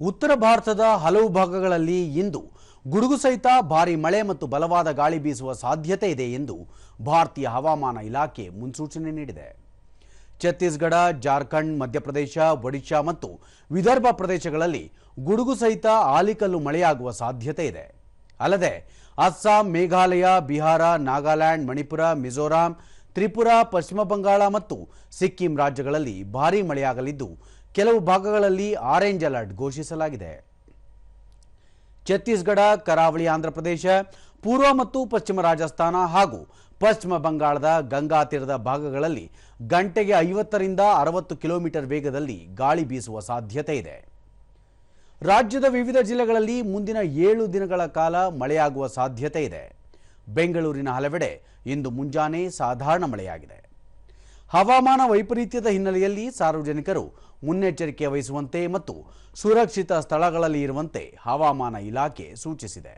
ಉತ್ತರ ಭಾರತದ ಹಲವು ಭಾಗಗಳಲ್ಲಿ ಇಂದು ಗುಡುಗು ಸಹಿತ ಭಾರೀ ಮಳೆ ಮತ್ತು ಬಲವಾದ ಗಾಳಿ ಬೀಸುವ ಸಾಧ್ಯತೆ ಇದೆ ಎಂದು ಭಾರತೀಯ ಹವಾಮಾನ ಇಲಾಖೆ ಮುನ್ಸೂಚನೆ ನೀಡಿದೆ. ಛತ್ತೀಸ್ಗಢ, ಜಾರ್ಖಂಡ್, ಮಧ್ಯಪ್ರದೇಶ, ಒಡಿಶಾ ಮತ್ತು ವಿದರ್ಭ ಪ್ರದೇಶಗಳಲ್ಲಿ ಗುಡುಗು ಸಹಿತ ಆಲಿಕಲ್ಲು ಮಳೆಯಾಗುವ ಸಾಧ್ಯತೆ ಇದೆ. ಅಲ್ಲದೆ ಅಸ್ಸಾಂ, ಮೇಘಾಲಯ, ಬಿಹಾರ, ನಾಗಾಲ್ಯಾಂಡ್, ಮಣಿಪುರ, ಮಿಜೋರಾಂ, ತ್ರಿಪುರಾ, ಪಶ್ಚಿಮ ಬಂಗಾಳ ಮತ್ತು ಸಿಕ್ಕಿಂ ರಾಜ್ಯಗಳಲ್ಲಿ ಭಾರೀ ಮಳೆಯಾಗಲಿದ್ದು ಕೆಲವು ಭಾಗಗಳಲ್ಲಿ ಆರೆಂಜ್ ಅಲರ್ಟ್ ಘೋಷಿಸಲಾಗಿದೆ. ಛತ್ತೀಸ್ಗಢ, ಕರಾವಳಿ ಆಂಧ್ರಪ್ರದೇಶ, ಪೂರ್ವ ಮತ್ತು ಪಶ್ಚಿಮ ರಾಜಸ್ಥಾನ ಹಾಗೂ ಪಶ್ಚಿಮ ಬಂಗಾಳದ ಗಂಗಾ ತೀರದ ಭಾಗಗಳಲ್ಲಿ ಗಂಟೆಗೆ 50ರಿಂದ 60 ಕಿಲೋಮೀಟರ್ ವೇಗದಲ್ಲಿ ಗಾಳಿ ಬೀಸುವ ಸಾಧ್ಯತೆ ಇದೆ. ರಾಜ್ಯದ ವಿವಿಧ ಜಿಲ್ಲೆಗಳಲ್ಲಿ ಮುಂದಿನ 7 ದಿನಗಳ ಕಾಲ ಮಳೆಯಾಗುವ ಸಾಧ್ಯತೆ ಇದೆ. ಬೆಂಗಳೂರಿನ ಹಲವೆಡೆ ಇಂದು ಮುಂಜಾನೆ ಸಾಧಾರಣ ಮಳೆಯಾಗಿದೆ. ಹವಾಮಾನ ವೈಪರೀತ್ಯದ ಹಿನ್ನೆಲೆಯಲ್ಲಿ ಸಾರ್ವಜನಿಕರು ಮುನ್ನೆಚ್ಚರಿಕೆ ವಹಿಸುವಂತೆ ಮತ್ತು ಸುರಕ್ಷಿತ ಸ್ಥಳಗಳಲ್ಲಿ ಇರುವಂತೆ ಹವಾಮಾನ ಇಲಾಖೆ ಸೂಚಿಸಿದೆ.